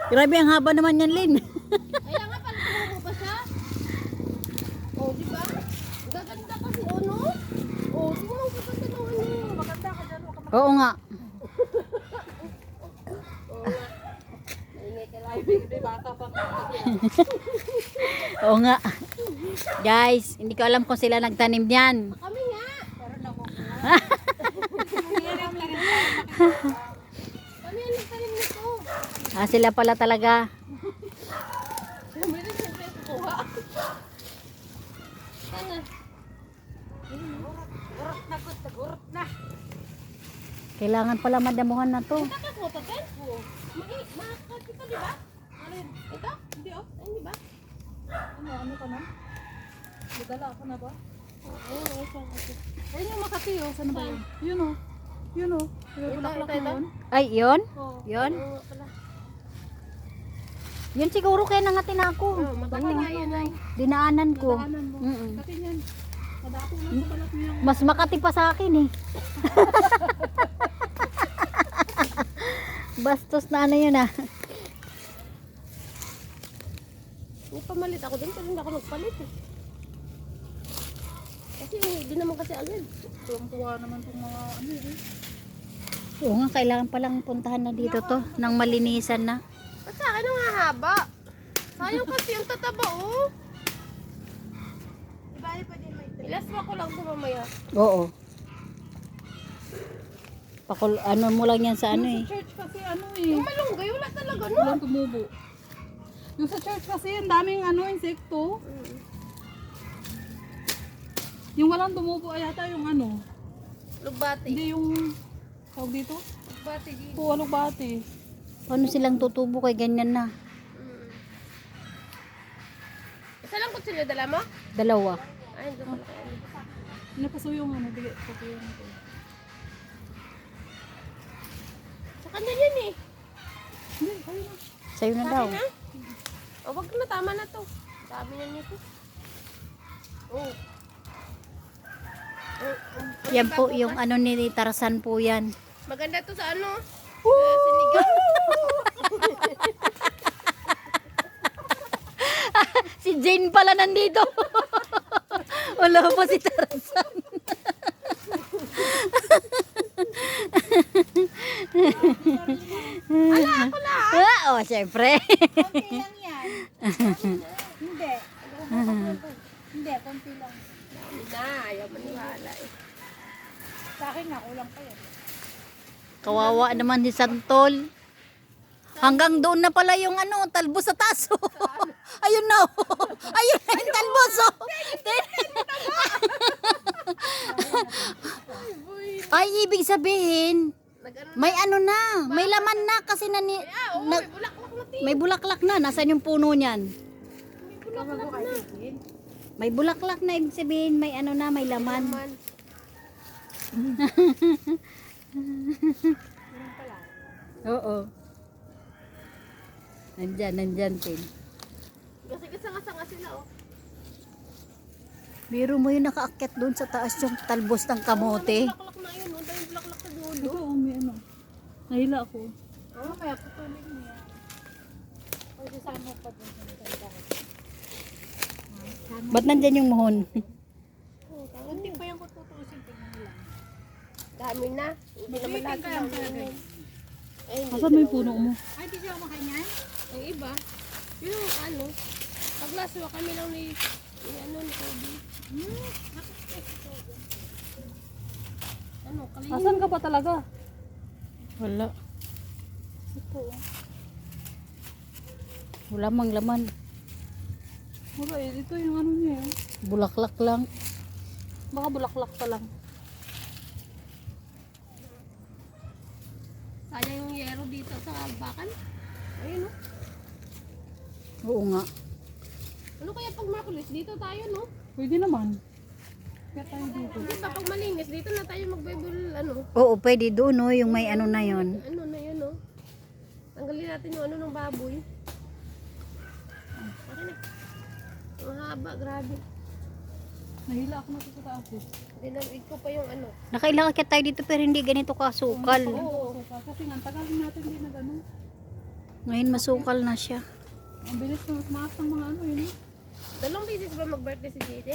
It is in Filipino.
Grabe, ang haba naman yan, Lin. Kaya nga, pala tumubo pa siya. Oh, di ba? Gaganda kasi, no? Oh, di mo ang gaganda ng ano. Maganda ka dyan, Oo nga. Ingay ka lang. Hindi bata pa. Oo nga. Guys, hindi ko alam kung sila nagtanim niyan. Kami nga. Parang ako. Kami ang nagtanim nito. Ah, sila pala talaga. Kami rin siyempre kukuha. Sana. Gurot na. Kailangan pala madamuhan na to. Takas mo, takas mo. Makakat ito, di ba? Alin? Ito? Hindi, oh. Ay, di ba? Ano ka na? Dala ako na ba? Oo, ay, saan kasi. Ayun yung Makati oh. Saan ba yun? Yun oh. Yun oh. Yung bulaklak na yun. Ay, yun? Oo. Yun? Oo, nga pala. Yun siguro kaya nangatin ako. Oo, Makati nga yan, ay. Dinaanan ko. Daanan mo. Mm-mm. Makati yan. Nadako lang sa balat mo yung... Mas Makati pa sa akin eh. Bastos na ano yun ah. May pamalit ako din, pero hindi ako nagpalit eh. Kasi hindi naman kasi agad. Tuwang-tuwa naman itong mga ano eh. Oo nga, kailangan palang puntahan na dito to. Nang malinisan na. At sa akin ang hahaba. Sayang kasi yung tataba, oh. Ilaswa ko lang sa mamaya. Oo. Ano mo lang yan sa ano eh. Sa church kasi ano eh. Yung malunggay, wala talaga, no? Walang tumubo. Yung sa church kasi ang daming ano, insekto. Yung walang tumubo ay yata yung ano. Lugbati. Hindi yung tawag dito. Lugbati, gini. Puwalog bati. Paano silang tutubo kay ganyan na? Isa lang kutsilyo dala mo? Dalawa. Ay, hindi ko pala kayo. Napasuyo nga, nabigay. Pasuyo nga ito. Sa kanya yan eh. Hindi, kayo na. Sa'yo na daw. Sabi na. O, wag na, tama na to. Sabi na nito. Oh. Yan po yung ano ni Tarzan po yan. Maganda to sa ano? Sa sinigang. Si Jane pala nandito. Wala pa si Tarzan. Ala, ako na. Oh, syempre. Konti lang yan. Hindi. Hindi, konti lang. Dami na, ayaw maniwala eh. Sa akin nga, kulang pa yan. Kawawa naman si Santol. Hanggang doon na pala yung ano, talbos sa taso. Ayun na. Ayun na yung talbos. Ay, ibig sabihin, Nag-ano may ano na, may laman na kasi oo, may bulaklak na tin. may bulaklak na. Nasaan yung puno niyan? May bulaklak na. May bulaklak na, ibig sabihin, may ano na, may laman. Man. Oo. Nandyan, Tin. Kasi kasanga-sanga sila oh. Biro mo yung nakaakyat doon sa taas yung talbos ng kamote. Bulaklak na yun, oh. Dahil bulaklak sa dulo. Ito, may ano. Nahila ako. Oh, kaya putulin mo yan. Pwede sana pa din sa dahil. Ba't nandyan yung muhon? Oh, Kunti pa yung kututusin. Tingnan lang. dami na. Hindi naman lahat Kaya ng talaga. Ay, hindi Asan mo yung sila puno una. mo? Ay, di siya makanyan? Ang iba, yung ano, paglaswa kami lang ni ano, ni Kobe. Ano, kalingin. Asan ka pa talaga? Wala. Ito. Wala mang laman. Wala eh. Ito yung ano niya eh. Bulaklak lang. Baka bulaklak pa lang. Sayang yung yero dito sa bakan. Ayun, no? Oo nga. Ano kaya pag makulis? Dito tayo, no? Pwede naman. Kaya tayo dito. Hindi pa pag malinis, dito na tayo mag-bible, ano? Oo, pwede doon, no? Yung may ano na yon. Ano na yun, no? Tanggalin natin yung ano ng baboy. Okay na. Ang haba, grabe. Nahila ako na sa taas eh. Dinamig ko pa yung ano. Nakailangan tayo dito pero hindi ganito kasukal. Oo. Kasi nga, tagal natin din na gano'n. Ngayon masukal na siya. Ang bilis na tumaas ng mga ano yun. Dalawang beses ba mag-birthday si JD?